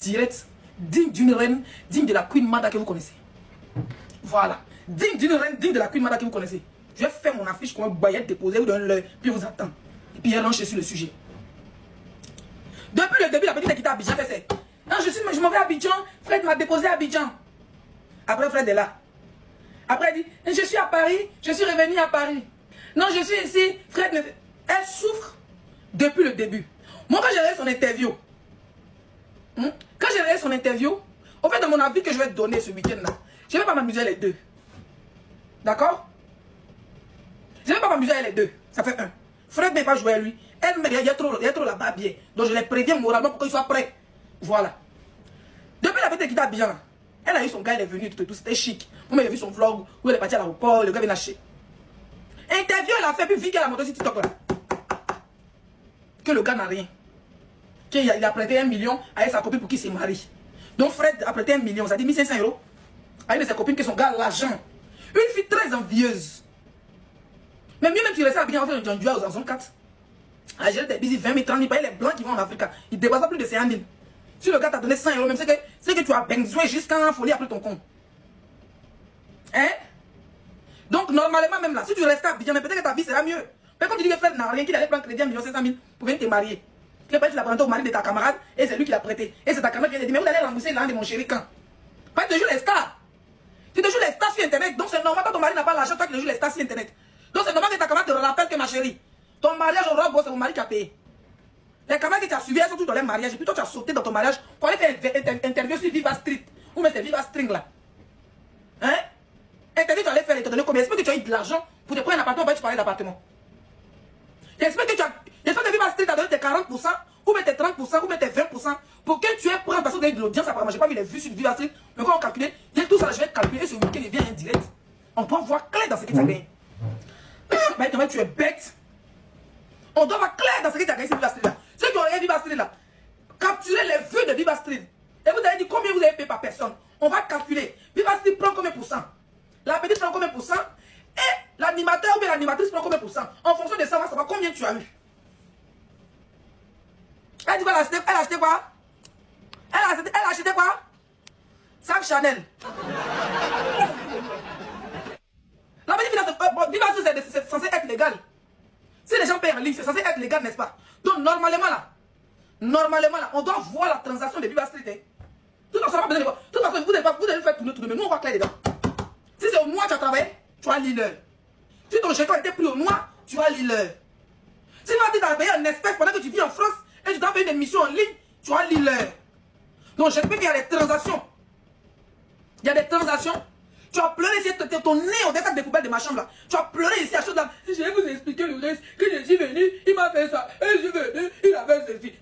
direct, digne d'une reine, digne de la Queen Mada que vous connaissez. Voilà. Digne d'une reine, digne de la Queen Mada que vous connaissez. Je vais faire mon affiche comme un baguette déposé, vous donnez l'heure, puis vous attend. Et puis il rentre sur le sujet. Depuis le début, la petite a quitté Abidjan, fait ça. Non, je m'en vais à Abidjan, Fred m'a déposé à Abidjan. Après, Fred est là. Après, elle dit, je suis à Paris, je suis revenu à Paris. Non, je suis ici, Fred me fait... Elle souffre depuis le début. Moi, quand j'ai regardé son interview, au fait de mon avis que je vais te donner ce week-end-là, je ne vais pas m'amuser les deux. D'accord? Je ne vais pas m'amuser les deux. Ça fait un. Fred ne va pas jouer à lui. Elle me dit, il y a trop la barbière. Donc je les préviens moralement pour qu'ils soient prêts. Voilà. Depuis la petite qui à Abidjan, elle a eu son gars, il est venu, tout c'était chic. Vous m'avez vu son vlog où elle est partie à l'aéroport, le gars vient acheter. Interview, elle a fait, puis vu qu'elle a monté sur TikTok là. Que le gars n'a rien. Qu'il a prêté 1 million à sa copine pour qu'il se marie. Donc Fred a prêté 1 million, ça dit 1500 € à une de ses copines que son gars a l'argent. Une fille très envieuse. Mais mieux même si tu restes à Abidjan, on va faire un duel aux zone 4. À gérer des bisous 20 000, 30 000, pas les blancs qui vont en Afrique. Ils dépassent plus de 50 000. Si le gars t'a donné 100 €, même c'est que tu as besoin jusqu'à folie après ton compte. Hein? Donc normalement même là, si tu restes à Abidjan, peut-être que ta vie sera mieux. Mais comme tu dis que Fred n'a rien, qu'il allait prendre crédit 1 500 000 pour venir te marier. Tu l'as présenté au mari de ta camarade et c'est lui qui l'a prêté. Et c'est ta camarade qui a dit, mais vous allez rembourser l'an de mon chéri quand? Pas tu te joues les stars. Tu te joues les stars sur internet. Donc c'est normal quand ton mari n'a pas l'argent, toi qui te joues les stars sur internet. Donc c'est normal que ta camarade te rappelle que ma chérie, ton mariage au robe, c'est mon mari qui a payé. Les camarades qui t'ont suivi, elles sont toutes dans les mariages. Et puis toi, tu as sauté dans ton mariage pour aller faire une interview sur Viva Street. Ou même c'est Viva String là. Hein? Interview, tu allais faire et te donner combien? J'espère que tu as eu de l'argent pour te prendre un appartement, tu parlais d'appartement. J'espère que Viva Street t'a donné tes 40%, ou même tes 30%, ou même tes 20%, pour que tu aies prendre parce que tu as eu de l'audience apparemment. J'ai pas vu les vues sur Viva Street, mais quand on calcule, il y a tout ça, je vais calculer et ce week-end il vient indirect. On doit voir clair dans ce que tu as gagné. Maintenant, tu es bête. On doit voir clair dans ce que tu as gagné sur Viva Street là. Ceux qui ont regardé Viva Street là, capturez les vues de Viva Street. Et vous avez dit combien vous avez payé par personne. On va calculer. Viva Street prend combien pour cent? La petite prend combien pour cent? Et l'animateur ou bien l'animatrice prend combien pour cent? En fonction de ça, on va savoir combien tu as eu. Elle dit quoi? Elle a acheté quoi? Elle a acheté quoi? Sac Chanel. La petite Viva Street, c'est censé être légal. Si les gens payent en ligne, c'est censé être légal, n'est-ce pas? Donc normalement là, on doit voir la transaction de Viva Street. Tout le monde pas besoin de voir. Tout le monde, vous devez faire tourner, mais nous on va clair dedans. Si c'est au noir tu as travaillé, tu as l'heure. Si ton chèque était pris au noir, tu as l'heure. Si tu as payé en espèces pendant que tu vis en France et tu dois faire une émission en ligne, tu as l'heure. Donc j'espère qu'il y a des transactions. Il y a des transactions. Tu as pleuré ici, ton nez au sac des poubelles de ma chambre là. Tu as pleuré ici à chose là. Je vais vous expliquer le reste. Que je suis venu, il m'a fait ça. Et je suis venu, il a fait ceci.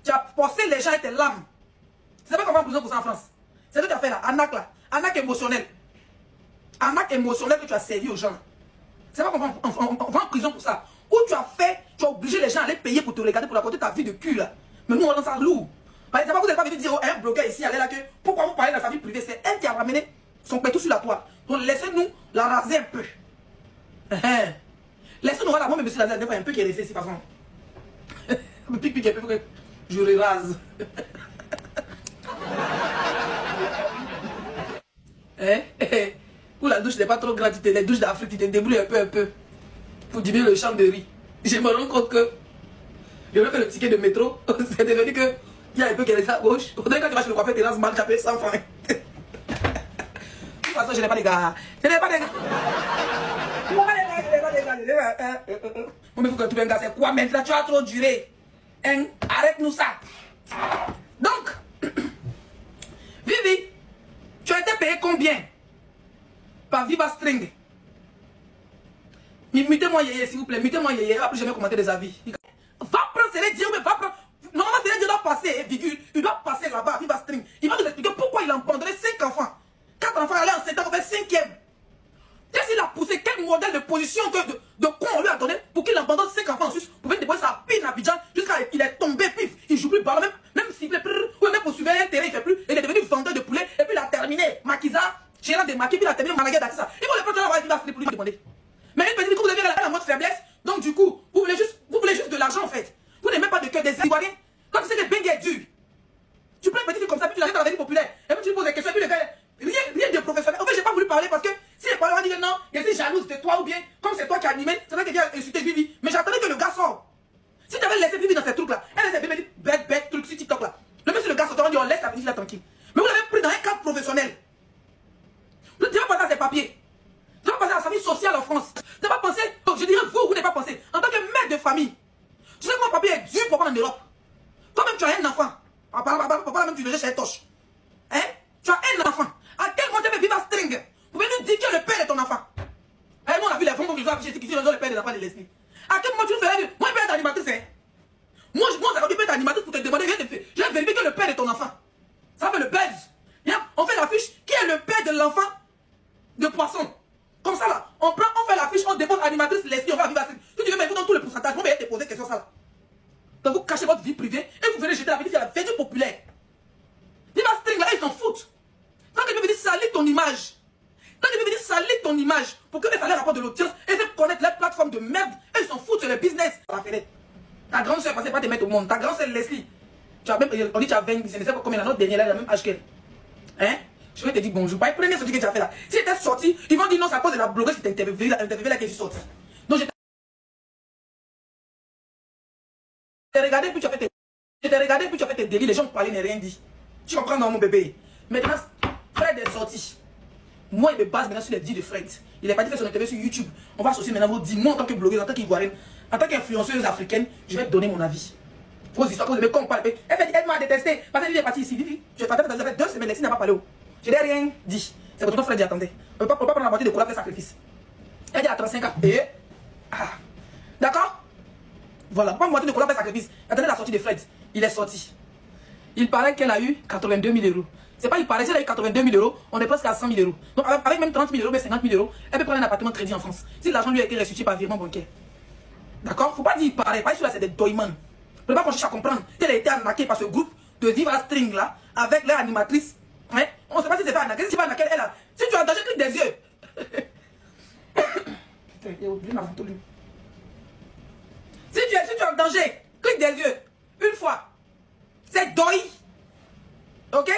Tu as forcé les gens avec tes larmes. Tu sais pas comment on prison pour ça en France. C'est ce que tu as fait là. Arnaque émotionnelle. Arnaque émotionnelle que tu as servi aux gens. C'est pas qu'on va en prison pour ça. Ou tu as obligé les gens à aller payer pour te regarder, pour raconter ta vie de cul là. Mais nous on rend ça lourd. Par exemple, vous n'avez pas venir dire un blogueur ici, elle est là que pourquoi vous parlez de sa vie privée? C'est elle qui a ramené son pétou sur la toile. Donc laissez-nous la raser un peu. Laissez-nous voir la bombe, monsieur Lazare, un peu qui est resté ici, de toute façon. Le pic un peu, que je rase. Pour la douche n'est pas trop gratuite, les douches d'Afrique, tu te débrouilles un peu. Pour diminuer le champ de riz. Je me rends compte que je veux faire le ticket de métro, c'est devenu que il y a un peu qui est resté à gauche. Quand tu vas chez le coiffeur, tu lances mal, tu as payé 100 francs. De toute façon, je n'ai pas les gars. Je n'ai pas des gars. Bon, mais il faut que tu trouves un gars, c'est quoi maintenant? Tu as trop duré. Hein? Arrête-nous ça. Donc, Vivi, tu as été payé combien? Par Viva String. Mutez-moi Yéyé, s'il vous plaît. Mutez-moi Yéyé. Il va plus jamais commenter des avis. Va prendre ses dieux, mais va prendre. Normalement, ses dieux doivent passer, virgule. Il doit passer là-bas à Viva String. Il va nous expliquer pourquoi il a abandonné 5 enfants. 4 enfants allaient en 7 ans, on fait 5e. Qu'est-ce qu'il a poussé? Quel modèle de position de con on lui a donné pour qu'il abandonne 5 enfants en Suisse pour venir déposer sa pine à Abidjan jusqu'à il est tombé pif. Il joue plus ballon, même s'il plaît, ou même pour surveiller un terrain, il fait plus. Il est devenu vendeur de poulet et puis il a terminé Makiza, gérant de Maki, puis il a terminé Manager d'Axisa. Il faut le prendre à Viva String pour lui demander. Mais une petite que vous avez la mode faiblesse, donc du coup, vous voulez juste de l'argent en fait. Vous n'aimez pas de cœur des Ivoiriens. Quand tu sais que le Bengue est dur, tu prends une petite engagé dans la vie populaire. Et puis tu lui poses des questions, et puis le gars, rien de professionnel. En fait, j'ai pas voulu parler parce que si elle parlait, on va dire que non, je suis jalouse de toi, ou bien, comme c'est toi qui as animé, c'est vrai que tu as insulté Vivi. Mais j'attendais que le gars sorte. Si tu avais laissé Vivi dans ces trucs-là, elle laissait Vivi bête, truc sur TikTok là. Le monsieur, le gars sort, on dit on laisse la petite là tranquille. Mais vous l'avez pris dans un cadre professionnel. Tu n'as pas pensé à ses papiers. Tu n'as pas pensé à la famille sociale en France. Tu n'as pas pensé, je dirais vous n'avez pas pensé. En tant que mère de famille, tu sais que mon papier est dur pour prendre en Europe. Toi-même, tu as un enfant. Papa, même tu le jettes chez Toche. Hein? Tu as un enfant. À quel moment tu veux vivre à String? Vous pouvez nous dire que le père de ton enfant. Nous, on a vu les fonds que je dois afficher qui sont le père des enfants de Leslie. À quel moment tu fais vivre? Moi, je peux être animatrice. Hein? Moi, ça peut être animatrice pour te demander, je vais vérifier que le père de ton enfant. Ça fait le buzz. On fait l'affiche. Qui est le père de l'enfant de poisson? Comme ça là, on fait l'affiche, on dépose animatrice Leslie, on va vivre à String. Si tu veux, mais vous dans tous les pourcentages, vous vais te poser question ça là. Donc vous cachez votre vie privée et vous venez jeter la petite fille à la vedue populaire. Viva String là, ils s'en foutent. Quand tu veux venir salir ton image, quand tu veux venir salir ton image pour que les salaires rapportent de l'audience et faire connaître les plateformes de merde, ils s'en foutent sur le business. Ta grande soeur pensait pas te mettre au monde. Ta grande soeur Leslie, tu as même, on dit que tu as 20, je ne sais pas combien, la note dernière, elle a le même âge qu'elle. Hein? Je vais te dire bonjour. Pas le premier sortie que tu as fait là. Si tu étais sorti, ils vont dire non, c'est à cause de la blogueuse qui t'a interviewé là que je suis sorti. Donc je t'ai regardé puis tu as fait tes... Je t'ai regardé puis tu as fait tes délits, les gens parlaient, n'ont rien dit. Tu comprends non mon bébé? Maintenant, Fred est sorti. Moi, il me base maintenant sur les dits de Fred. Il est parti faire son interview sur YouTube. On va associer maintenant vos dits. Moi, en tant que blogueuse, en tant qu'Ivoirienne, en tant qu'influenceuse africaine, je vais te donner mon avis. Vos histoires, vous comme parle. Elle m'a détesté. Parce qu'elle est partie ici. Vivi, je vais partir dans 2 semaines, elle n'a pas parlé. Je n'ai rien dit. C'est que ton frère dit attendez. On ne peut pas prendre la moitié de cola faire sacrifice. Elle dit à 35 ans. Et. Ah. D'accord? Voilà. Pas moitié de cola faire sacrifice. Attendez la sortie de Fred. Il est sorti. Il paraît qu'elle a eu 82 000 euros. C'est pas il paraît, si elle a eu 82 000 euros, on est presque à 100 000 euros. Donc avec même 30 000 euros, mais 50 000 euros, elle peut prendre un appartement de crédit en France. Si l'argent lui a été restitué par virement bancaire. D'accord? Faut pas dire il paraît. Pas celui-là, c'est des doimans. Faut pas qu'on cherche à comprendre qu'elle a été arnaquée par ce groupe de Viva String là, avec leur animatrice. Hein? On ne sait pas si c'est pas arnaqué. Si tu vas arnaquer, elle a. Si tu as danger, clique des yeux. Putain, il a oublié ma photo lui. Si tu es en danger, clique des yeux. Une fois. C'est doi. Ok?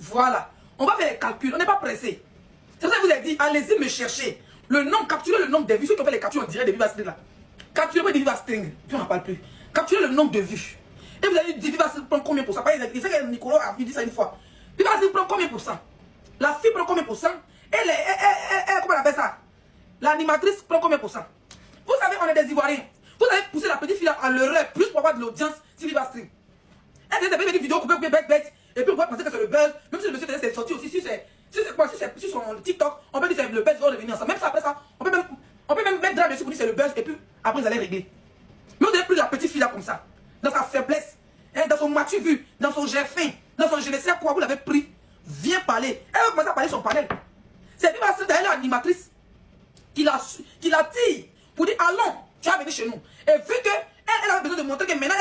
Voilà. On va faire les calculs. On n'est pas pressé. C'est pour ça que je vous ai dit, allez-y me chercher. Le nombre, capturez le nombre de vues. Ceux qui ont fait les captures, on dirait des Viva String là. Capturez des Viva String. Puis on n'en parle plus. Capturez le nombre de vues. Et vous allez dire, Viva String prend combien pour cent? Il sait que Nicolas a dit ça une fois. Viva String prend combien pour cent? La fille prend combien pour cent? Comment on appelle ça? L'animatrice prend combien pour cent? Vous savez, on est des Ivoiriens. Vous avez poussé la petite fille à l'heure plus pour avoir de l'audience sur Viva String. Elle faisait des vidéos coupées bête. Et puis on peut penser que c'est le buzz. Même si le monsieur faisait ses sorties aussi, sur son TikTok, on peut dire que c'est le buzz, ils vont revenir ensemble. Même ça, après ça, on peut même mettre drap dessus pour dire que c'est le buzz. Et puis après, vous allez régler. Mais vous avez pris la petite fille là comme ça. Dans sa faiblesse, hein, dans son matu vu, dans son jet fin, dans son je ne sais quoi, vous l'avez pris. Viens parler. Elle va commencer à parler son panel. C'est Viva String, elle est animatrice qui la tire pour dire allons, tu vas venir chez nous. Et vu qu'elle a besoin de montrer que maintenant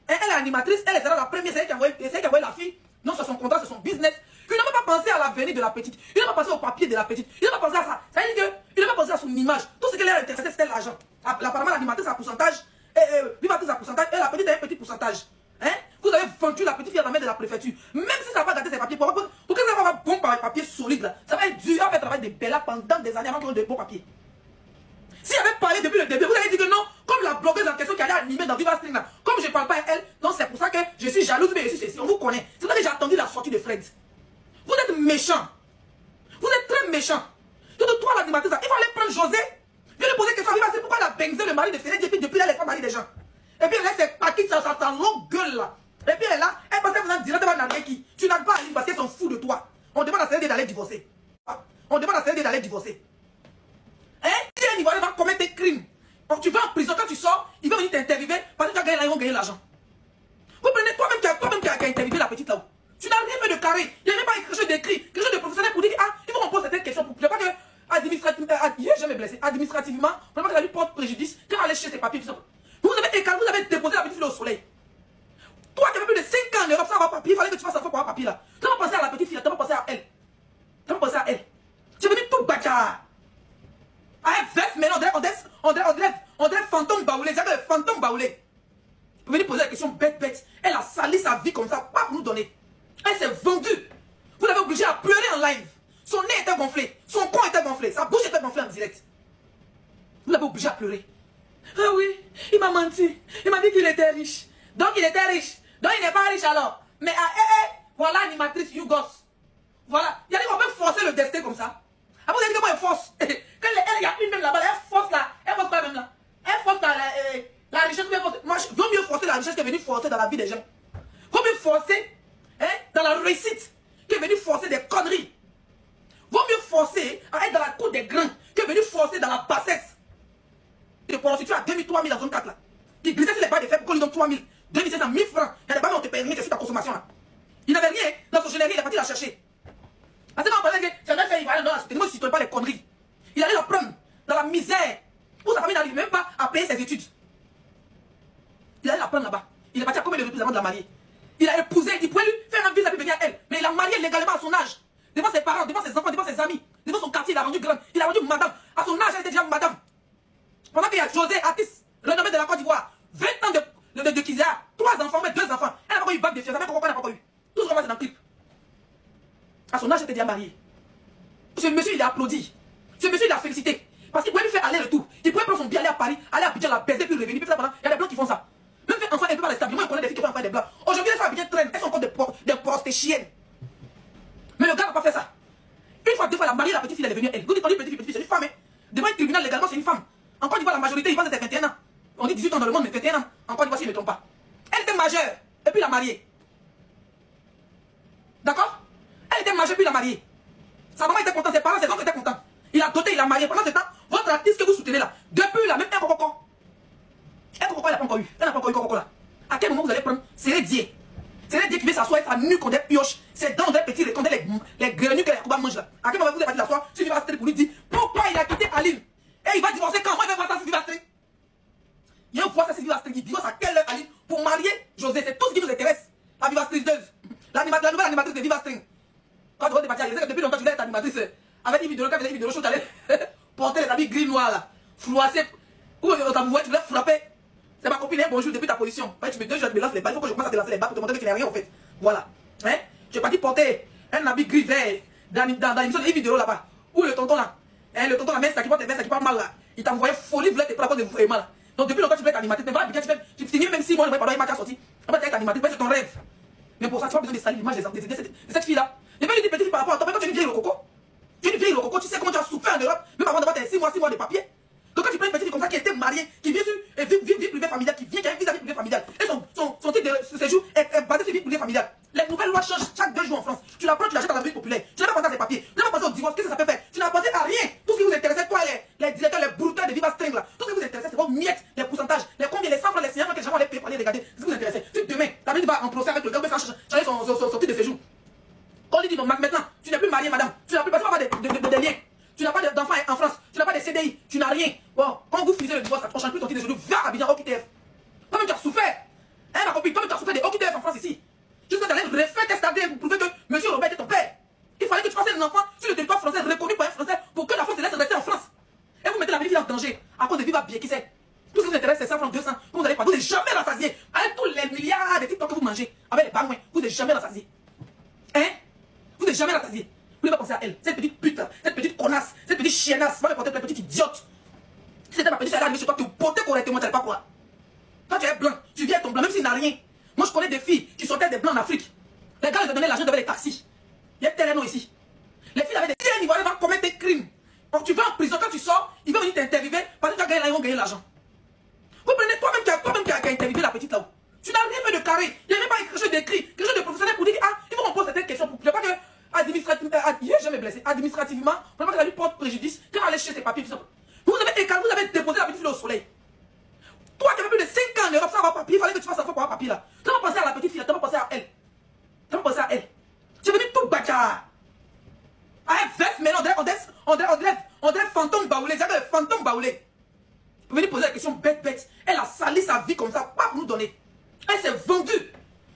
elle est animatrice, elle sera la première, c'est elle qui a envoyé la fille. Non, c'est son contrat, c'est son business. Il n'a même pas pensé à l'avenir de la petite. Il n'a pas pensé au papier de la petite. Il n'a pas pensé à ça. Ça veut dire qu'il n'a pas pensé à son image. Tout ce qu'elle a intéressé, c'était l'argent. Apparemment, l'animatrice a un pourcentage. Vivatrice a un pourcentage. Et la petite a un petit pourcentage. Hein? Vous avez vendu la petite fille à la main de la préfecture. Même si ça va pas gâter ses papiers, pour que ça va bon par papier solide là. Ça va être dur à faire travailler des bellas pendant des années avant qu'on ait de bons papiers. Si elle avait parlé depuis le début, vous avez dit que non, comme la blogueuse en question qui allait animer dans Viva String là, comme je ne parle pas à elle, donc c'est pour ça que je suis jalouse, mais je suis ceci, on vous connaît. C'est pour ça que j'ai attendu la sortie de Fred. Vous êtes méchant. Vous êtes très méchant. Surtout toi l'animatrice, il fallait prendre José, viens lui poser question à Viva String, pourquoi elle a benzé le mari de Fred depuis là, elle est pas mari des gens. Et puis elle laisse ses paquets, sa longue gueule là. Et puis elle est là, elle pense qu'elle vous en dira, tu vas narguer qui? Tu n'as pas à lui parce qu'elles sont fous de toi. On demande à Céline d'aller divorcer. On demande à Céline d'aller divorcer. Hein? Si un Ivoirien va commettre des crimes, tu vas en prison, quand tu sors, il va venir t'interviewer parce que tu as gagné là, ils vont gagner l'argent. Vous prenez toi-même qui a interviewé la petite là-haut. Tu n'as rien fait de carré. Il n'y avait pas quelque chose d'écrit, quelque chose de professionnel pour dire que, il faut qu'on pose certaines questions pour ne pas que administrativement, pour ne pas que la lui porte préjudice, quand elle allait chercher ses papiers, tout ça. Vous avez déposé la petite fille au soleil. Toi qui avais plus de 5 ans en Europe sans avoir papier, il fallait que tu fasses un faux pour avoir papier là. Tu n'as pas pensé à la petite fille, tu n'as pas pensé à elle. Tu n'as pas pensé à elle. Tu es venu tout bâtard. Ah, un veste, mais on dirait fantôme baoulé. J'avais le fantôme baoulé. Vous venez poser la question bête. Elle a sali sa vie comme ça, pas pour nous donner. Elle s'est vendue. live. Son nez était gonflé. Son con était gonflé. Sa bouche était gonflée en direct. Vous l'avez obligé à pleurer. Ah oui, il m'a menti. Il m'a dit qu'il était riche. Donc il était riche. Donc il n'est pas riche alors. Mais voilà animatrice Yougos. Voilà. Il y a dit qu'on peut forcer le destin comme ça. Ah, vous avez dit comment elle force. Quand il y a une même là-bas, elle force là. Elle force quoi même là? Elle force la richesse. Moi, je veux mieux forcer la richesse que venir forcer dans la vie des gens. Vaut mieux forcer dans la réussite que venir forcer des conneries. Vaut mieux forcer à être dans la cour des grands que venir forcer dans la bassesse. Te prostituer à 2000, 3000 dans zone 4 là. Qui glissait sur les bas des faibles, qu'on lui donne 3000, 2500, 1000 francs. Il y a des bas où on te paye rien, c'est sur ta consommation là. Il n'avait rien dans son générique, il est parti la chercher. Parce que quand on parlait que c'est un fait, il va aller dans la société, moi je ne citoyen pas les conneries. Il allait la prendre dans la misère. Où sa famille n'arrive même pas à payer ses études. Il allait la prendre là-bas. Il est parti à combien de reprises avant de la marier. Il a épousé, il pouvait lui faire un visa puis venir à elle. Mais il a marié légalement à son âge. Devant ses parents, devant ses enfants, devant ses amis, devant son quartier, il a rendu grande. Il a rendu madame. À son âge, elle était déjà madame. Pendant qu'il y a José Atis, renommé de la Côte d'Ivoire, 20 ans de Kizia, 3 enfants, mais 2 enfants. Elle n'a pas eu bac de fiançailles, elle n'a pas eu. Tout ce qu'on voit, c'est dans le clip. À son âge, elle était déjà mariée. Ce monsieur, il a applaudi. Ce monsieur, il a félicité. Parce qu'il pouvait lui faire aller le tout. Il pouvait prendre son billet, aller à Paris, aller à Abidjan, la baiser, puis revenir. Puis ça, il y a des blancs qui font ça. Même fait enfant, elle peut pas rester. Moi, je connais des filles qui font enfant des blancs. Aujourd'hui, les femmes Abidjan traînent. Elles sont encore des postes chiennes. Mais le gars n'a pas fait ça. Une fois, 2 fois, elle a marié la petite fille, elle est venue elle. Vous dites, on dit petite fille, c'est une femme. Devant un tribunal, légalement, c'est une femme. En Côte d'Ivoire, la majorité, ils pensent que c'est 21 ans. On dit 18 ans dans le monde, mais 21 ans. En Côte d'Ivoire, si je ne me trompe pas. Elle était majeure, et puis il a marié. D'accord? Elle était majeure, puis il a marié. Sa maman était contente, ses parents, ses oncles étaient contents. Il a doté, il a marié. Pendant ce temps, votre artiste que vous soutenez là, depuis là, même un coco. Un coco, elle n'a pas encore eu. Elle n'a pas encore eu coco là. À quel moment vous allez prendre Sérédier? Sérédier qui vient s'asseoir, sa nuque, on des pioches, ses dents, on des petits, on des les grenouilles que les Kouba mangent là. À quel moment vous êtes parti l'asseoir sur Viva Street pour lui dire pourquoi il a quitté Aline? Et il va divorcer quand? Moi, il va voir ça sur Viva Street. Il y a une fois ça sur Viva Street, il divorce à quelle heure Aline pour marier José? C'est tout ce qui nous intéresse. La Viva Street 2. La nouvelle animatrice de Viva Street. Quand tu vas débattre, je sais que depuis longtemps tu voulais être animatrice. Avec une vidéo, quand tu faisais une vidéo show, tu allais porter les habits gris noirs là, froissés. Ou tu voulais frapper. C'est ma copine, bonjour, depuis ta position. Tu me dis, je te lance les balles, il faut que je commence à te lancer les balles pour te montrer que tu n'as rien en fait. Voilà. Hein? Tu es parti porter un habit gris vert dans l'émission de vidéo là-bas. Où le tonton là, le tonton là, même ça qui porte ça qui parle mal là. Il t'a envoyé folie, il voulait te prendre à cause de vraiment là. Donc depuis longtemps tu voulais être animatrice. Mais voilà, tu finis même 6 mois, pendant une match à sortir. On va être animatrice, c'est ton rêve. Mais pour ça, tu n'as pas besoin de salir l'image de cette fille là. Je vais lui dire petite fille par rapport à toi, mais quand tu es une vieille rococo, tu sais comment tu as souffert en Europe, même avant d'avoir tes 6 mois de papier. Donc quand tu prends une petite fille comme ça qui a été mariée, qui vient sur vie privée familiale, qui a un visa vie privée familiale, et son titre de séjour est basé sur vie privée familiale. Les nouvelles lois changent chaque 2 jours en France. Tu la prends, tu la jettes dans la vie populaire. Tu n'as pas pensé à ses papiers, tu n'as pas pensé au divorce, qu'est-ce que ça peut faire? Tu n'as pensé à rien. Tout ce qui vous intéressait, toi, les directeurs, les brouteurs de Viva String là, tout ce qui vous intéressait, c'est vos miettes, les pourcentages, les combien, les 100 francs, les 100 francs que les gens allaient payer pour aller regarder. Ce qui vous intéressait. Si demain, la petite va en procès avec le gars, changer son titre de séjour. Quand on lui dit non, maintenant, tu n'es plus marié, madame, tu n'as plus pas de liens. Tu n'as pas d'enfants en France, tu n'as pas de CDI, tu n'as rien. Bon, quand vous finissez le divorce, on ne change plus ton titre de séjour, va à Abidjan, OQTF. Toi-même, tu as souffert. Hein, ma copine, toi-même, tu as souffert des OQTF en France ici. Jusqu'à tu allais refaire tes stades pour prouver que monsieur Robert était ton père. Il fallait que tu fasses un enfant sur le territoire français, reconnu par un Français, pour que la France te laisse rester en France. Et vous mettez la petite fille en danger à cause de Viva bien qui sait. Tout ce qui vous intéresse, c'est 100 francs, 200. Vous n'allez pas, vous n'êtes jamais rassasié. Avec tous les milliards de TikTok que vous mangez, avec les bagouins, vous n'êtes jamais rassasié. Hein? Vous n'êtes jamais rassasié. Vous n'avez pas pensé à elle, cette petite pute, cette petite connasse, cette petite chiennasse, va me porter pour la petite idiote. Si c'était ma petite, elle allait chez toi, te porter correctement, tu n'allais pas quoi. Quand tu es blanc, tu viens avec ton blanc, même s'il n'a rien. Moi, je connais des filles qui sortaient des blancs en Afrique. Les gars, ils ont donné l'argent avec les taxis. Il y a tel nom ici. Les filles avaient des tiens, ils vont commettre des crimes. Donc, tu vas en prison, quand tu sors, ils vont venir t'interviewer parce que tu as gagné là, ils vont gagner l'argent. Vous prenez toi-même qui a interviewé la petite là-haut. Tu n'as rien fait de carré. Il n'y a même pas quelque chose d'écrit, quelque chose de professionnel pour dire ah, il faut qu'on pose certaines questions. Pour ne pas que administrativement, pour ne pas que ça lui porte préjudice, quand on allait chercher ses papiers, tout ça. Vous avez déposé la petite fille au soleil. Toi qui avais plus de 5 ans en Europe sans avoir papier, il fallait que tu fasses un faux pour avoir papier là. Tu n'as pas pensé à la petite fille, tu n'as pas pensé à elle. Tu n'as pas pensé à elle. Tu es venu tout bâtard. Avec veste, mais on dirait fantôme baoulé. J'ai le fantôme baoulé. Vous venez poser la question bête. Elle a sali sa vie comme ça, pas pour nous donner. Elle s'est vendue.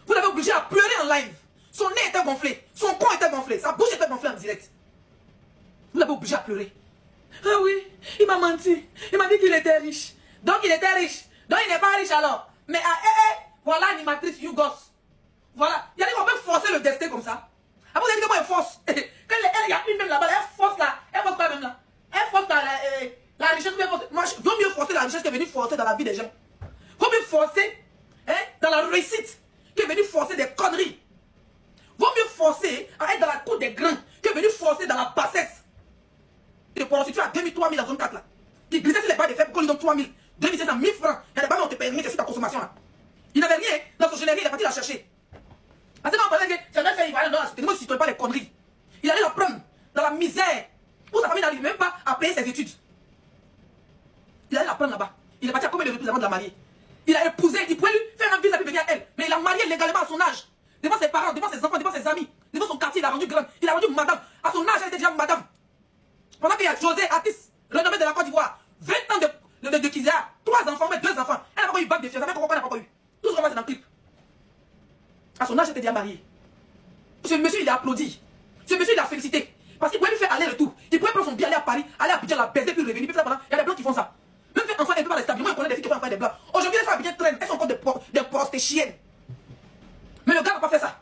Vous l'avez obligée à pleurer en live. Son nez était gonflé, son con était gonflé, sa bouche était gonflée en direct. Vous l'avez obligé à pleurer. Ah oui, il m'a menti. Il m'a dit qu'il était riche. Donc il était riche. Donc il n'est pas riche alors. Mais voilà animatrice Yougos. Voilà. Il y a dit qu'on peut forcer le destin comme ça. Ah, vous avez dit comment elle force. Quand elle il y a une même là-bas, elle force là. Elle force quoi même là? Elle force la richesse. Moi, je veux mieux forcer la richesse que venir forcer dans la vie des gens. Vaut mieux forcer dans la réussite que venir forcer des conneries. Vaut mieux forcer à être dans la cour des grands que venir forcer dans la bassesse. Des prostituées à 2000, 3000 dans zone 4 là. Qui glissaient sur les bas des faibles, qu'on lui donne 3000, 2500, 1000 francs. Il y a des bas, mais on te paye rien, c'est sur ta consommation là. Il n'avait rien dans son générique, il est parti la chercher. Parce que quand on parlait que c'est vrai qu'il va aller dans la société, moi je ne suis pas les conneries. Il allait la prendre dans la misère. Où sa famille n'arrive même pas à payer ses études. Il allait la prendre là-bas. Il est parti à combien de reprises avant de la marier? Il a épousé, il pouvait lui faire un visa et venir à elle. Mais il a marié légalement à son âge. Devant ses parents, devant ses enfants, devant ses amis. Devant son quartier, il a rendu grande. Il a rendu madame. À son âge, elle était déjà madame. Pendant qu'il y a José Atis, renommé de la Côte d'Ivoire, 20 ans de Kizia, 3 enfants, mais 2 enfants. Elle n'a pas eu bac de fiançailles, même pourquoi elle n'a pas eu. Tout ce qu'on voit, c'est dans le clip. À son âge, elle était déjà mariée. Ce monsieur, il a applaudi. Ce monsieur, il a félicité. Parce qu'il pouvait lui faire aller-retour. Il pouvait prendre son billet, aller à Paris, aller à Abidjan, la baiser, puis revenir. Puis faire pendant. Il y a des blancs qui font ça. Même fait enfant, elle peut pas les stablir. Moi, je connais des filles qui font enfant des blancs. Aujourd'hui, les femmes Abidjan traînent. Elles sont encore des postes chiennes. Mais le gars n'a pas fait ça.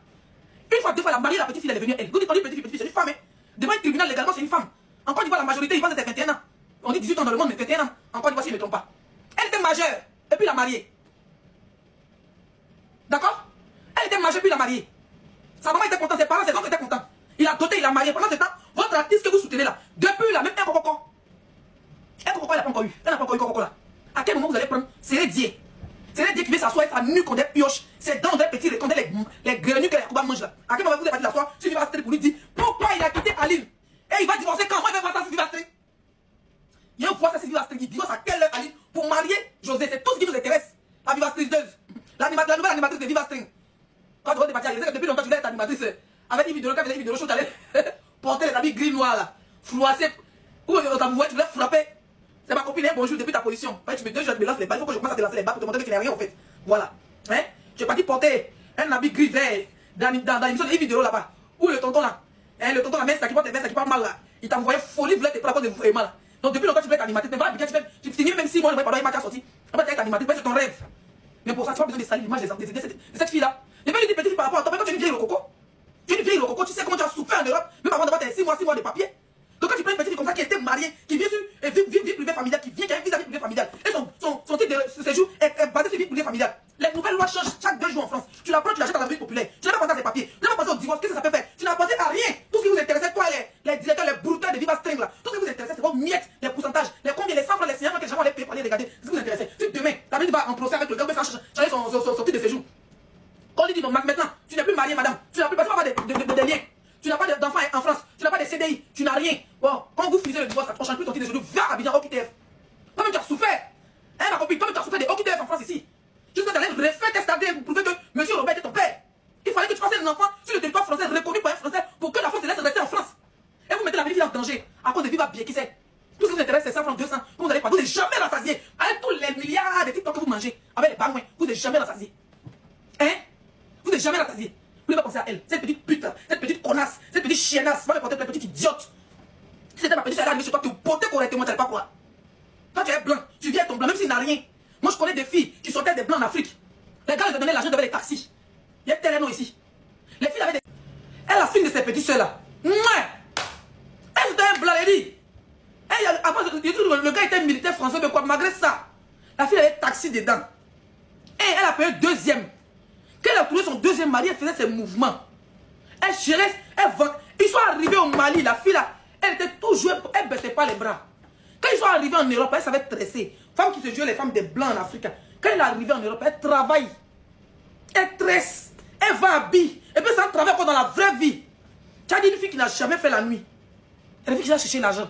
Une fois, 2 fois, elle a marié la petite fille, elle est venue elle. Vous dites qu'on dit petite fille, c'est une femme. Hein. Devant un tribunal, légalement, c'est une femme. En Côte d'Ivoire, la majorité, ils pensent que c'est 21 ans. On dit 18 ans dans le monde, mais 21 ans. En Côte d'Ivoire, si je ne me trompe pas. Elle était majeure, et puis la mariée. D'accord? Elle était majeure, puis la mariée. Sa maman était contente, ses parents, ses oncles étaient contents. Il a doté, il a marié. Pendant ce temps, votre artiste que vous soutenez là, depuis là, même un coco. Un coco, elle n'a pas encore eu. Elle n'a pas encore eu coco là. À quel moment vous allez prendre? C'est les dieux. C'est les dieux qui viennent s'asseoir, être à nu contre des pioches. C'est dans des petits, contre les grenouilles que les Kouba mangent là. À quel moment vous allez partir l'asseoir sur Viva Street pour lui dire pourquoi il a quitté Aline? Et il va divorcer quand? Moi, il va voir ça sur Viva Street. Il va voir ça sur Viva Street. Il divorce à quelle heure Aline pour marier José? C'est tout ce qui vous intéresse. La Viva Street 2. La nouvelle animatrice de Viva Street. Quand tu vas débattre, je sais que depuis longtemps tu voulais être animatrice. Avec une vidéo, quand tu faisais une vidéo show, tu allais porter les habits gris noirs là. Froissés. Ou on t'avouait, tu voulais frapper. C'est ma copine, hein, bonjour, depuis ta position. Ouais, tu me dis, je me lance les balles. Il faut que je commence à te lancer les balles pour te montrer que tu n'as rien en fait. Voilà. Hein? Tu es parti porter un habit gris vert dans l'émission de une vidéo là-bas. Où le tonton là, hein, le tonton la messe qui porte les vestes qui parle mal là. Il t'a envoyé folie, voulait te prendre à cause de vous et mal. Donc depuis longtemps tu voulais être animatrice. Mais voilà, tu finis même 6 mois, je vais pas dans les matchs sortis. On va être animatrice, c'est ton rêve. Mais pour ça, tu n'as pas besoin de salir l'image de cette fille-là. Je vais lui dire petite par rapport à toi, mais quand tu es une vieille rococo, tu es une vieille rococo, tu sais comment tu as souffert en Europe, même avant d'avoir tes 6 mois de papier. Donc quand tu prends une petite fille comme ça qui était mariée, qui vient sur vie privée familiale, qui vient, qui a un visa vie privée familiale, et son titre de séjour est basé sur vie privée familiale. Les nouvelles lois changent chaque 2 jours en France. Tu la prends, tu la jettes dans la vie populaire. Tu n'as pas pensé à tes papiers, tu n'as pas pensé au divorce, qu'est-ce que ça peut faire? Tu n'as pensé à rien. Tout ce qui vous intéressait, toi, les directeurs, les brouteurs de Viva String là, tout ce qui vous intéressait, c'est vos miettes, les pourcentages, les combien, les 100 francs, les 100 francs que les gens vont les payer pour aller regarder. C'est ce qui vous intéressait. Si demain, la vie va en procès avec le gars, changer son titre de séjour. Quand on lui dit, bon, maintenant, tu n'es plus marié, madame, tu n'as plus pas de liens, tu n'as pas d'enfants en France, tu n'as pas de CDI, tu n'as rien. Bon, quand vous finissez le divorce, on ne change plus ton titre de séjour, va à Abidjan, OQTF. Toi-même, tu as souffert. Hein, ma copine, toi-même, tu as souffert des OQTF en France ici. Jusqu'à tu allais refaire tes stades pour prouver que M. Robert était ton père. Il fallait que tu fasses un enfant sur le territoire français, reconnu par un Français, pour que la France te laisse rester en France. Et vous mettez la vie en danger à cause de Viva Bien qui sait. Tout ce qui vous intéresse, c'est 100 francs, 200. Vous n'allez pas, vous n'êtes jamais rassasié. Avec tous les milliards de TikTok que vous mangez, avec les bagouins, vous n'êtes jamais rassasié. Hein? Vous n'êtes jamais rassasié. Vous n'avez pas pensé à elle, cette petite pute, cette petite connasse, cette petite chiennasse, va me porter cette petite idiote. Si c'était ma petite, elle arrivée chez toi, tu portais correctement, tu n'allais pas quoi. Quand tu es blanc, tu viens ton blanc, même s'il n'a rien. Moi, je connais des filles qui sortaient des blancs en Afrique. Les gars, ils ont donné l'argent avec les taxis. Il y a tel nom ici. Les filles avaient des... Elle a fini de ses petits soeurs là. Mouais. Elle était un blanc, elle dit. Après, le gars était militaire français, mais quoi, malgré ça, la fille avait taxi dedans. Et elle a payé deuxième. Quand elle a trouvé son deuxième mari, elle faisait ses mouvements. Elle gérait, elle vendait. Ils sont arrivés au Mali, la fille là, elle était toujours, elle ne baissait pas les bras. Quand ils sont arrivés en Europe, elle savait tresser. Femme qui se jouait les femmes des blancs en Afrique. Quand elle est arrivée en Europe, elle travaille. Elle tresse. Elle va habiller. Et puis ça travaille encore dans la vraie vie. Tu as dit une fille qui n'a jamais fait la nuit. Elle est une fille qui va chercher l'argent.